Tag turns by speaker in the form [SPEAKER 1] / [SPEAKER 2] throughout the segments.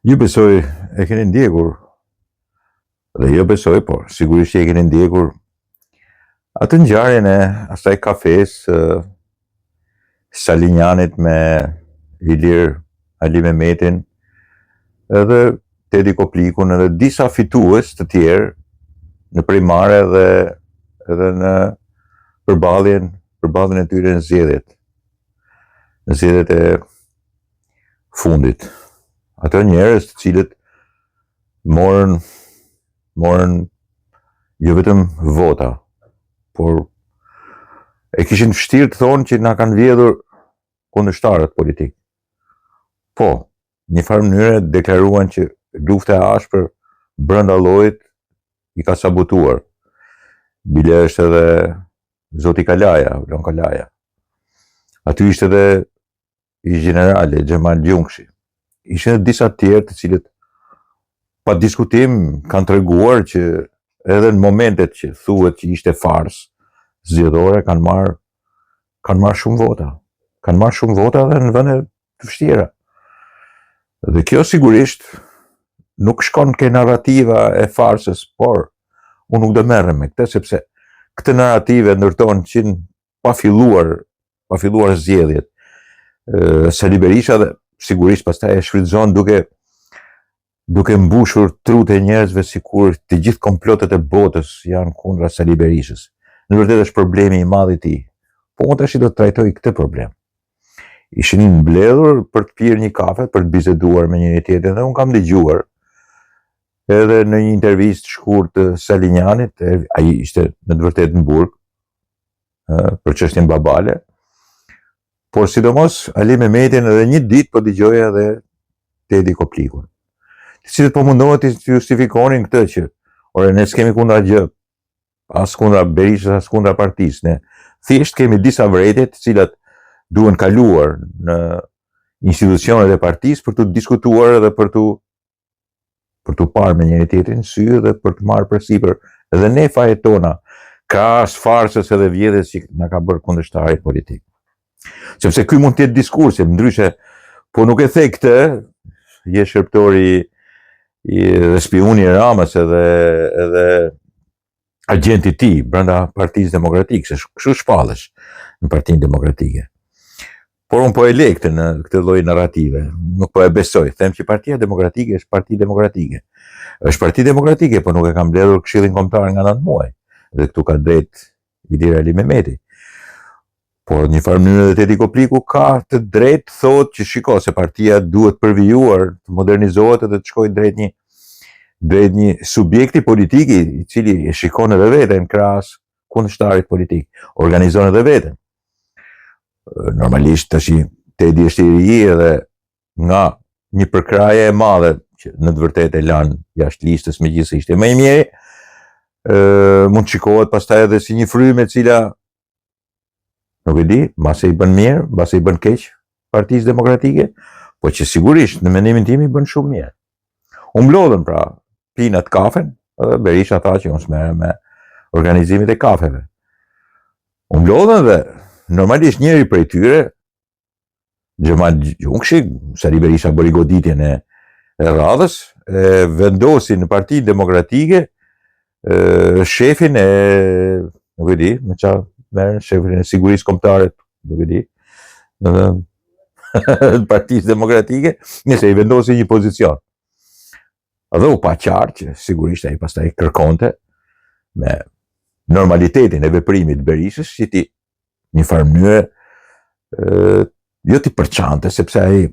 [SPEAKER 1] Ju besoj e keni ndjekur, dhe jo besoj, por sigurisht që e keni ndjekur atë ngjarjen e asaj kafes Salinjanit me Ilir Ali Mehmetin, edhe Tedi Koplikun edhe disa fitues të tjerë në primare dhe edhe në përballjen e tyre në zgjedhjet e fundit. Ato njerëz të cilët morën jo vetëm vota, por e kishin vështirë të thonë që na kanë vjedhur kundërshtarët politik. Po, një farë mënyre deklaruan që lufta e ashpër brenda llojit i ka sabotuar. Bile është edhe zoti Kalaja, Vlon Kalaja. Aty ishte edhe i generale Xhemal Gjungshi. Ishin edhe disa tjerë të cilët pa diskutim kanë treguar që edhe në momentet që thuhet që ishte farsë zgjedhore kanë marrë shumë vota. Kanë marrë shumë vota dhe në vende të vështira. Dhe kjo sigurisht nuk shkon ke narrativa e farsës, por unë nuk do merrem me këtë, sepse këtë narrative ndërton që pa filluar zgjedhjet. Sali Berisha dhe sigurisht pastaj e shfrytëzon duke mbushur trut e njerëzve sikur të gjithë komplotet e botës janë kundra Sali Berishës. Në vërtetë është problemi i madh i tij. Po unë tash do të trajtoj këtë problem. Ishin mbledhur për të pirë një kafe, për të biseduar me njëri tjetrin, dhe unë kam dëgjuar edhe në një intervistë shkurt të Salinjanit, ai ishte në të vërtetë në burg për çështjen Babale. Por sidomos Ali Mehmetin edhe një ditë po dëgjoja edhe Tedi Koplikun. Të cilët po mundohen të justifikonin këtë që ore ne s'kemi kundra gjë, as kundra Berishës, as kundra partisë. Ne thjesht kemi disa vrejtje të cilat duhen kaluar në institucionet e partisë për të diskutuar edhe për të parë me njëri tjetrin në sy dhe për të marrë përsipër edhe ne fajet tona, krahas farsës edhe vjedhjes që na ka bërë kundërshtari politik. Sepse ky mund të jetë diskursi, ndryshe, po nuk e the këtë, je shërptori dhe spioni i Ramës edhe agenti i tij brenda Partisë Demokratike, se kështu shpallesh në Partinë Demokratike. Por unë po e lej në këtë lloj narrative, nuk po e besoj. Them që Partia Demokratike është Parti Demokratike. Është Parti Demokratike, po nuk e ka mbledhur Këshillin Kombëtar nga 9 muaj. Dhe këtu ka drejt Ilir Ali Mehmeti. Por një farë mënyrë dhe Tedi Kopliku ka të drejtë thotë që shiko se partia duhet përvijuar, të modernizohet dhe të shkojë drejt një subjekti politik i cili e shikon edhe veten krahas kundërshtarit politik, organizon edhe veten. Normalisht tash Tedi është i ri edhe nga një përkraje e madhe që në të vërtetë e lan jashtë listës megjithëse ishte më i miri, mund shikohet pastaj edhe si një frymë e cila nuk e di, mbase i bën mirë, mbase i bën keq Partisë Demokratike, po që sigurisht në mendimin tim i bën shumë mirë. U mblodhen pra pinat kafen, edhe Berisha tha që unë s'merrem me organizimet e kafeve. U mblodhen dhe normalisht njëri prej tyre, Xhemal Gjungshi, Sali Berisha bëri goditjen e radhës, vendosi në Partinë Demokratike shefin e, nuk e di, me çfarë merren, shefin e sigurisë kombëtare, nuk e di, në Partisë Demokratike, nëse i vendosi një pozicion. Dhe u pa qartë që sigurisht ai pastaj kërkonte me normalitetin e veprimit të Berishës që ti një farë mënyrë jo ti përçante, sepse ai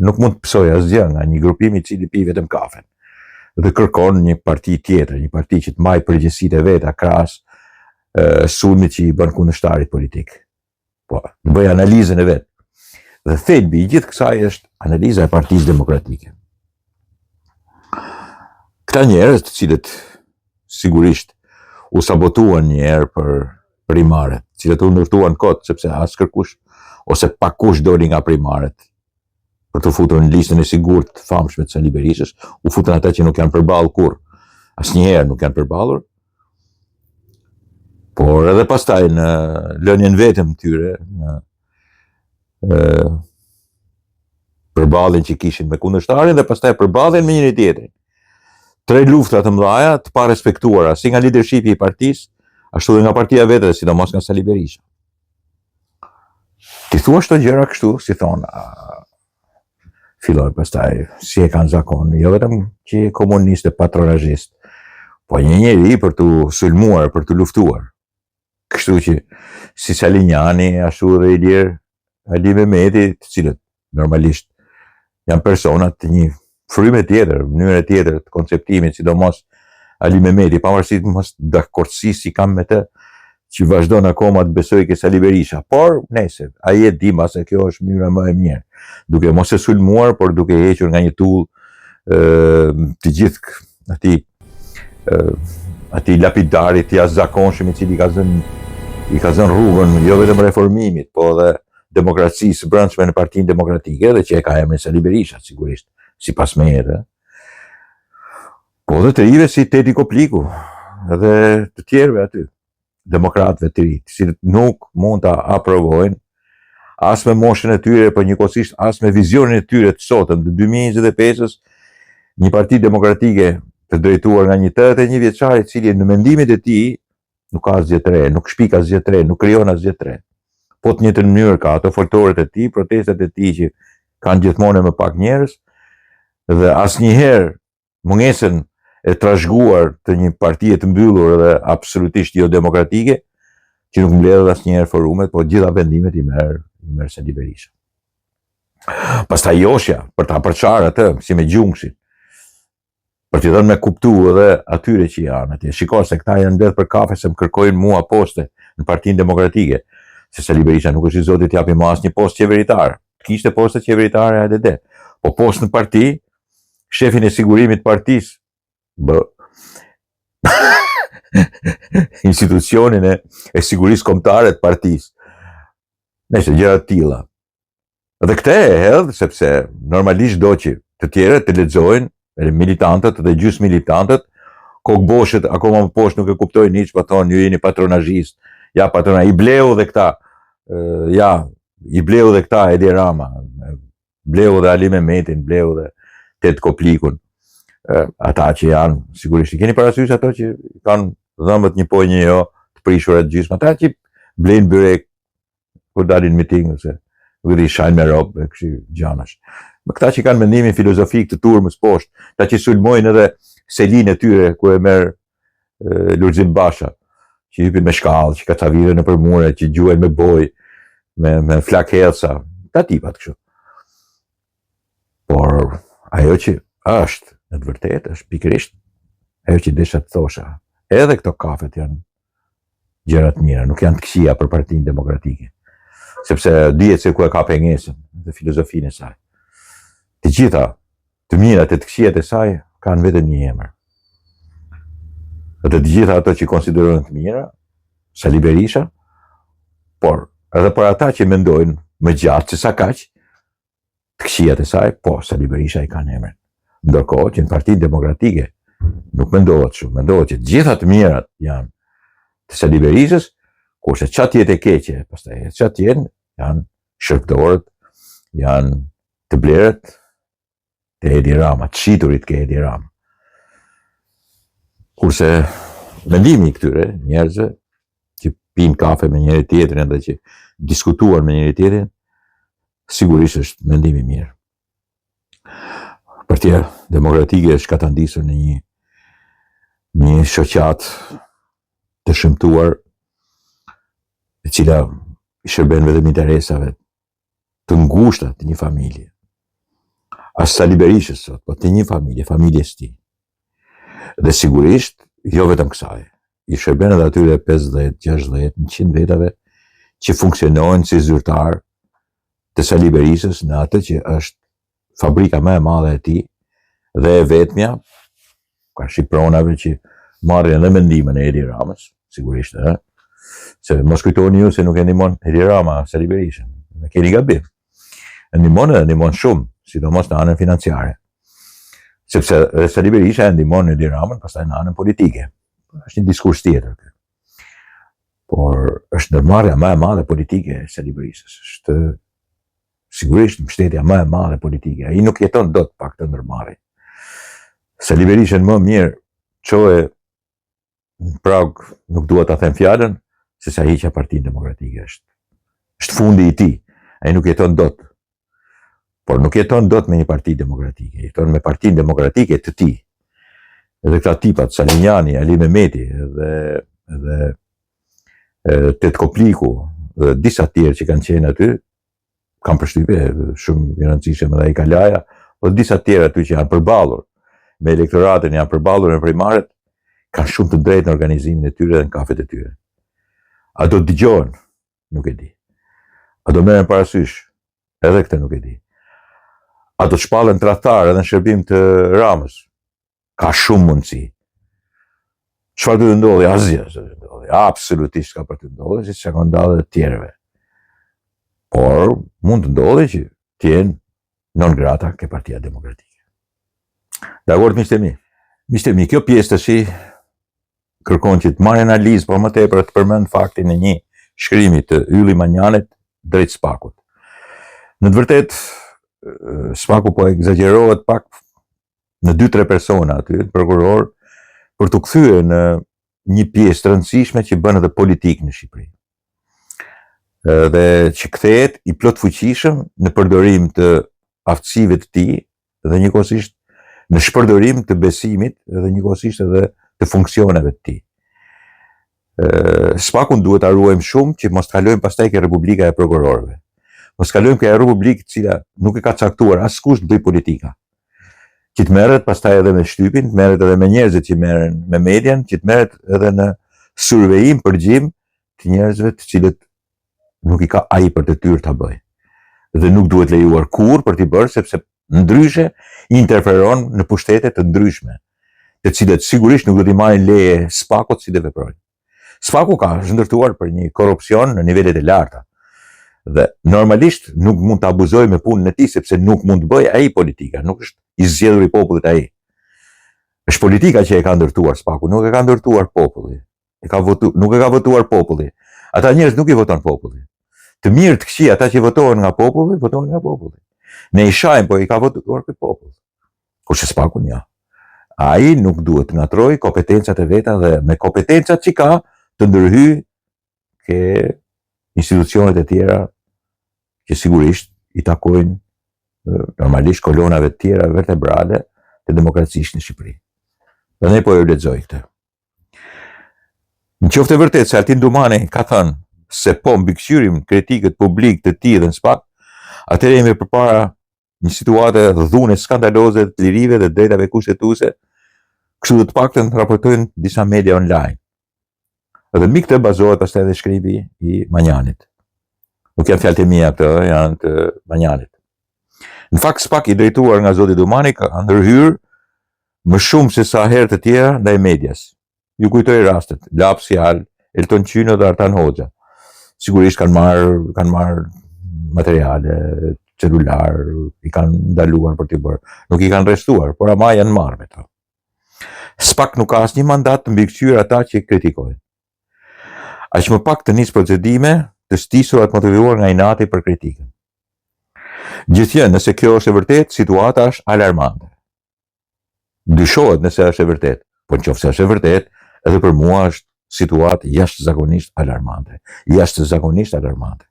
[SPEAKER 1] nuk mund të pësoj asgjë nga një grupim i cili pi vetëm kafen. Dhe kërkon një parti tjetër, një parti që të mbajë përgjegjësitë e veta krahas sulmit që i bën kundërshtarit politik. Po, të bëj analizën e vet. Dhe thelbi i gjithë kësaj është analiza e Partisë Demokratike. Këta njerëz të cilët sigurisht u sabotuan një herë për primaret, të cilët u ndërtuan kot sepse as kërkush ose pakush doli nga primaret për të futur në listën e sigurt të famshme të Sali Berishës, u futën ata që nuk janë përballë kurrë. Asnjëherë nuk janë përballur. Por edhe pastaj në lënien vetëm tyre, në përballjen që kishin me kundërshtarin dhe pastaj përballjen me njëri tjetrin. 3 lufta të mëdha të pa respektuara si nga leadershipi i partisë, ashtu dhe nga partia vetë, sidomos nga Sali Berisha. Ti thua shto gjëra kështu, si thonë, filloj pastaj, si e kanë zakon, jo vetëm që komunist e patronazhist, po një njeri për të sulmuar, për të luftuar. Kështu që si Salinjani, ashtu dhe Ilir Ali Mehmeti, të cilët normalisht janë personat të një fryme tjetër, mënyre tjetër të konceptimit, sidomos Ali Mehmeti, pavarësisht mos dakordësisë si kam me të, që vazhdon akoma të besoj ke Sali Berisha, por nese, ai e di se kjo është mënyra më e mirë, duke mos e sulmuar, por duke hequr nga një tull të gjithë atij lapidarit të jashtëzakonshëm i cili i ka zënë rrugën jo vetëm reformimit, po edhe demokracisë brendshme në Partinë Demokratike, dhe që e ka emrin Sali Berisha, sigurisht, sipas meje. Po dhe të rive si Teti Kopliku, edhe të tjerëve aty, demokratëve të ri, që nuk mund ta aprovojnë as me moshën e tyre, por njëkohësisht as me vizionin e tyre të sotëm të 2025-s, një parti demokratike të drejtuar nga një 81 vjeçar i cili në mendimin e tij nuk ka asgjë të re, nuk shpik asgjë të re, nuk krijon asgjë të re. Po të njëjtën mënyrë ka ato foltorët e tij, protestat e tij që kanë gjithmonë më pak njerëz, dhe asnjëherë mungesën e trashëguar të një partie të mbyllur dhe absolutisht jo demokratike, që nuk mbledh asnjëherë forumet, po gjitha vendimet i merr Sali Berisha. Pastaj joshja për ta përçarë atë si me gjungshin, për t'i dhënë me kuptu edhe atyre që janë atje. Shiko se këta janë mbledh për kafe se më kërkojnë mua poste në Partinë Demokratike, se Sali Berisha nuk është i zotit t'japi më asnjë postë qeveritar. Kishte poste qeveritare ADD, po postë në parti, shefin e sigurimit të partisë, institucionin e sigurisë kombëtare të partisë. Nëse gjëra të tilla. Dhe këtë e hedh sepse normalisht do që të tjerët të lexojnë, militantët dhe gjysmë militantët, kokboshët akoma më poshtë nuk e kuptojnë hiç, po thonë ju jeni patronazhist. Ja patrona i bleu dhe këta. I bleu dhe këta Edi Rama, bleu dhe Ali Mehmetin, bleu dhe Tet Koplikun. Ata që janë, sigurisht, i keni parasysh ato që kanë dhëmbët një po një jo, të prishura të gjysmë, ata që blejnë byrek, kur dalin miting, ose nuk e di shajnë me robë, kështu gjanash. Me këta që kanë mendimin filozofik të turmës poshtë, ata që sulmojnë edhe selin e tyre, ku e merr Lulzim Basha, që hypin me shkallë, që kacavire në përmure, që gjuhen me boj, me flak helsa, ta tipat kështu. Por ajo që është, në të vërtetë, është pikërisht ajo që desha të thosha. Edhe këto kafet janë gjëra të mira, nuk janë të këqija për Partinë Demokratike. Sepse dihet se ku e ka pengesën dhe filozofinë e saj. Të gjitha të mirat e të këqijat e saj kanë vetëm një emër. Dhe të gjitha ato që konsiderohen të mira, Sali Berisha, por edhe për ata që mendojnë më gjatë se sa kaq, të këqijat e saj, po Sali Berisha i kanë emrin. Ndërkohë që në Partinë Demokratike nuk mendohet shumë, mendohet që të gjitha të mirat janë të Sali Berishës, kurse çat jetë e keqe, pastaj çat janë shërptorët, janë të blerët të Edi Rama, të shiturit ke Edi Rama. Kurse mendimi i këtyre njerëzve që pinë kafe me njëri tjetrin dhe që diskutuan me njëri tjetrin, sigurisht është mendimi mirë. Partia Demokratike është katandisur në një shoqat të shëmtuar, e cila i shërben vetëm interesave të ngushta të një familje. As Sali Berishës sot, po të një familje, familjes tij. Dhe sigurisht, jo vetëm kësaj, i shërben edhe atyre 50, 60, 100 vetave që funksionojnë si zyrtar të Sali Berishës në atë që është fabrika më e madhe e tij dhe e vetmja, ka shqipronave që marrin edhe mendimin e Edi Ramës, sigurisht, se mos kujtoni ju se nuk e ndihmon Edi Rama Sali Berishën. Me keni gabim. E ndihmon shumë, sidomos në anën financiare. Sepse Sali Berisha e ndihmon Edi Ramën pastaj në anën politike. Është një diskurs tjetër. Por është ndërmarrja më e madhe politike e Sali Berishës. Është sigurisht mbështetja më e madhe politike. Ai nuk jeton dot pa këtë ndërmarrje. Sali Berishën më mirë çoe në prag, nuk dua ta them fjalën, se sa hiqja Partinë Demokratike është fundi i tij. Ai nuk jeton dot. Por nuk jeton dot me një parti demokratike, jeton me Partinë Demokratike të tij. Edhe këta tipat, Salinjani, Ali Mehmeti, edhe Tet Kopliku, dhe disa tjerë që kanë qenë aty, kanë përshtypje shumë i rëndësishme edhe ai Kalaja, po disa tjerë aty që janë përballur me elektoratin, janë përballur me primarët, kanë shumë të drejtë në organizimin e tyre dhe në kafet e tyre. A do dëgjohen? Nuk e di. A do merren parasysh? Edhe këtë nuk e di. A do shpallen tradhtar edhe në shërbim të Ramës? Ka shumë mundësi. Çfarë do të ndodhi? Asgjë do të ndodhi. Absolutisht ka për të ndodhur, siç ka ndodhur të tjerëve. Por mund të ndodhi që të jenë non grata ke Partia Demokratike. Dakor, miqtë e mi. Miqtë e mi, kjo pjesë tash kërkon që të marrë analizë, por më tepër të përmend faktin e një shkrimi të Ylli Manjanit drejt Spakut. Në të vërtetë, Spaku po egzagerohet pak në 2-3 persona aty, prokuror, për të kthyer në një pjesë të rëndësishme që bën edhe politikë në Shqipëri. Dhe që kthehet i plot fuqishëm në përdorim të aftësive të tij dhe njëkohësisht në shpërdorim të besimit dhe njëkohësisht edhe të funksioneve të tij. Spakun duhet ta ruajmë shumë që mos kalojmë pastaj ke Republika e Prokurorëve. Mos kalojmë ke Republikë e cila nuk e ka caktuar askush të bëj politika. Që të merret pastaj edhe me shtypin, të merret edhe me njerëzit që merren me median, që të merret edhe në survejim, përgjim të njerëzve të cilët nuk i ka ai për detyrë ta bëjë. Dhe nuk duhet lejuar kurrë për t'i bërë, sepse ndryshe interferon në pushtete të ndryshme, të cilët sigurisht nuk do t'i marrin leje Spakut si të veprojnë. Spaku ka zhndërtuar për një korrupsion në nivelet e larta. Dhe normalisht nuk mund të abuzoj me punën e tij, sepse nuk mund të bëjë ai politika, nuk është i zgjedhur i popullit ai. Është politika që e ka ndërtuar Spaku, nuk e ka ndërtuar populli. Nuk e ka votuar populli. Ata njerëz nuk i voton populli. Të mirë të këqij, ata që votohen nga populli, votohen nga populli. Ne i shajmë, po i ka votuar ky popull. Kurse Spaku ja. Ai nuk duhet të ngatrojë kompetencat e veta dhe me kompetencat që ka të ndërhyjë ke institucionet e tjera që sigurisht i takojnë normalisht kolonave të tjera vertebrale të demokracisë në Shqipëri. Dhe ne po e lexoj këtë. Në qoftë e vërtetë se Altin Dumani ka thënë se po mbikëqyrim kritikët publik të tij dhe në Spak, atëherë jemi përpara një situate dhune skandaloze të lirive dhe drejtave kushtetuese, kështu të paktën raportojnë disa media online. Dhe mbi këtë bazohet pastaj edhe shkrimi i Manjanit. Nuk janë fjalët e mia këto, janë të Manjanit. Në fakt Spak i drejtuar nga zoti Dumani ka ndërhyrë më shumë se sa herë të tjera ndaj medias. Ju kujtoj rastet, Lapsi Al, Elton Qyno dhe Artan Hoxha. Sigurisht kanë marrë materiale, celular, i kanë ndaluar për t'i bërë. Nuk i kanë rrestuar, por ama janë marrë me to. Spak nuk ka asnjë mandat të mbikëqyrë ata që kritikojnë. Aq më pak të nisë procedime të stisura të motivuar nga inati për kritikën. Gjithjën, nëse kjo është e vërtet, situata është alarmante. Dyshohet nëse është e vërtet, por nëse është e vërtet, edhe për mua është situatë jashtëzakonisht alarmante. Jashtëzakonisht alarmante.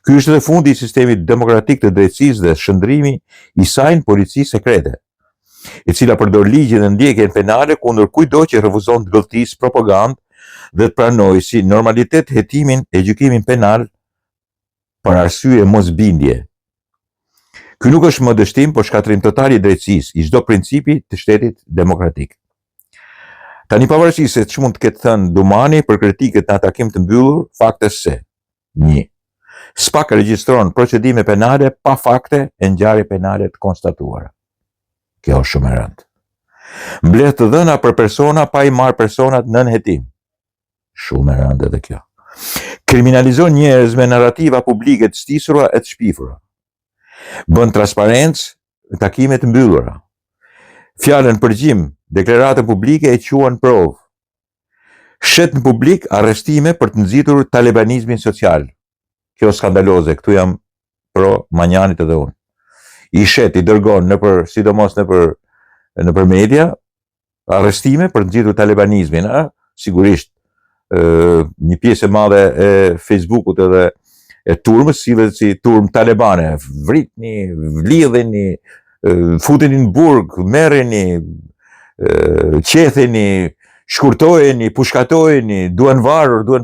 [SPEAKER 1] Ky është edhe fundi i sistemit demokratik të drejtësisë dhe shndrimi i saj në polici sekrete, e cila përdor ligjin dhe ndjekjen penale kundër kujdo që refuzon të gëlltisë propagandë dhe të pranojë si normalitet hetimin e gjykimin penal për arsye mosbindje. Ky nuk është modështim, por shkatrim total i drejtësisë, i çdo principi të shtetit demokratik. Tani pavarësisht se ç'mund të ketë thënë Dumani për kritikët në takim të mbyllur, fakti është se 1. Spak regjistron procedime penale pa fakte e ngjarje penale të konstatuara. Kjo është shumë e rëndë. Mbledh të dhëna për persona pa i marrë personat nën hetim. Shumë e rëndë edhe kjo. Kriminalizon njerëz me narrativa publike të stisura e të shpifura. Bën transparencë në takime të mbyllura. Fjalën përgjim, deklaratën publike e quan provë. Shet në publik arrestime për të nxitur talibanizmin social. Kjo skandaloze, këtu jam pro Manjanit edhe unë. I shet, i dërgon sidomos nëpër media, arrestime për nxjerrur talibanizmin, sigurisht një pjesë e madhe e Facebookut edhe e turmës sillet si turm talibane, vritni, vlidheni, futeni në burg, merreni, qetheni, shkurtojeni, pushkatojeni, duhen varur, duhen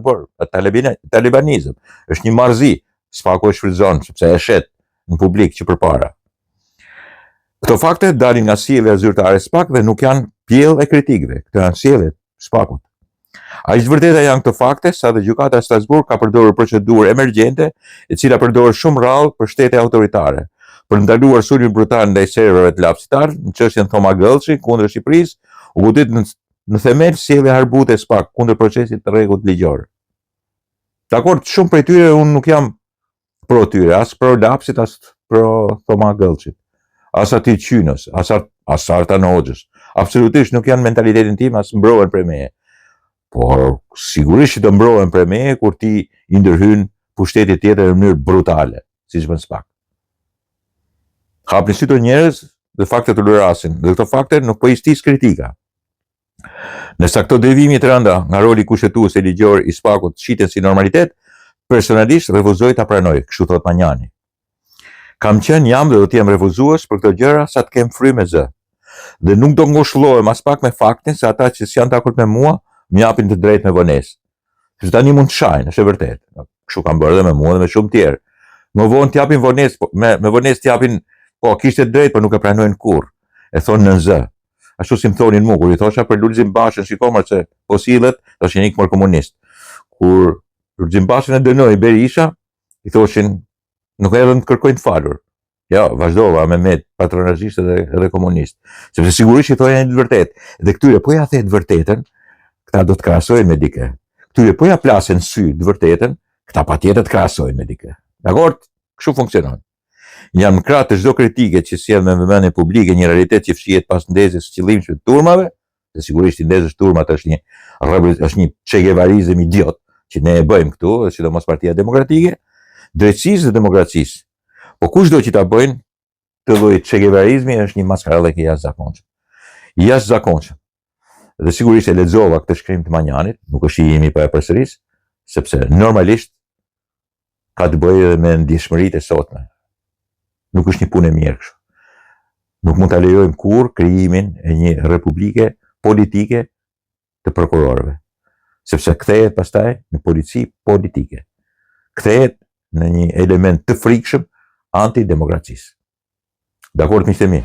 [SPEAKER 1] talibanizëm. Është një marrëzi, Spaku e shfrytëzon sepse e shet në publik që përpara. Këto fakte dalin nga sjellja zyrtare e SPAK dhe nuk janë pjellë e kritikëve. Këto janë sjelljet SPAK-ut. Aq vërteta janë këto fakte sa dhe gjykata e Strasburg ka përdorur procedurë emergjente, e cila përdor shumë rrallë për shtete autoritare, për ndaluar sulmin brutal ndaj serverëve të lapsitar në çështjen Thoma Gëllçi kundër Shqipërisë, u godit në themel sjellja harbute e SPAK kundër procesit të rregullt ligjor. Dakor, shumë prej tyre unë nuk jam pro tyre, as pro lapsit, as pro Thoma Gëllçit, as atij Qynës, as Artan Hoxhës. Absolutisht nuk janë mentalitetin tim, as mbrohen prej meje. Por sigurisht që do mbrohen prej meje kur ti i ndërhyn pushtetit tjetër në mënyrë brutale, siç bën SPAK. Hapni sy të njerëz dhe faktet të lërasin, dhe këto fakte nuk po i stis kritika. Nësa këto devimi të rënda nga roli kushtetues e ligjor i SPAK-ut shiten si normalitet, personalisht refuzoj ta pranoj, kështu thot Manjani. Kam qenë, jam dhe do t'jem refuzues për këto gjëra sa të kem fry me zë. Dhe nuk do ngushëllohem as pak me faktin se ata që s'janë dakord me mua më japin të drejtë me vonesë. Sepse tani mund të shajnë, është e vërtetë. Kështu kam bërë dhe me mua dhe me shumë tjerë. Më vonë t'japin vonesë, me vonesë t'japin, po kishte drejtë, por nuk e pranojnë kurrë. E thonë në zë. Ashtu si më thonin mua kur i thosha për Lulzim Bashën, shikomar se po sillet, thoshin ikmër komunist. Kur Lulzim Bashën e dënoi Berisha, i thoshin nuk erdhën të kërkojnë të falur. Ja, vazhdova me patronazhist edhe komunist. Sepse sigurisht i thoja të vërtetë. Dhe këtyre po ja the të vërtetën, këta do të krahasojnë me dikë. Këtyre po ja plasen sy të vërtetën, këta patjetër të krahasojnë me dikë. Dakor? Kështu funksionon. Jam krah të çdo kritike që sjell me vëmendje publike një realitet që fshihet pas ndezjes së qëllimshme të turmave, dhe sigurisht i ndezës turmat është një çegevarizëm idiot që ne e bëjmë këtu, sidomos Partia Demokratike, drejtësisë dhe demokracisë. Po kushdo që ta bëjnë, të lloj çegevarizmi është një maskarallëk i jashtëzakonshëm. I jashtëzakonshëm. Dhe sigurisht e lexova këtë shkrim të Manjanit, nuk është i imi pa e përsëris, sepse normalisht ka të bëjë edhe me ndjeshmëritë e sotme. Nuk është një punë e mirë kështu. Nuk mund ta lejojmë kurrë krijimin e një republike politike të prokurorëve, sepse kthehet pastaj në polici politike. Kthehet në një element të frikshëm antidemokracisë. Dakord, miqtë e mi?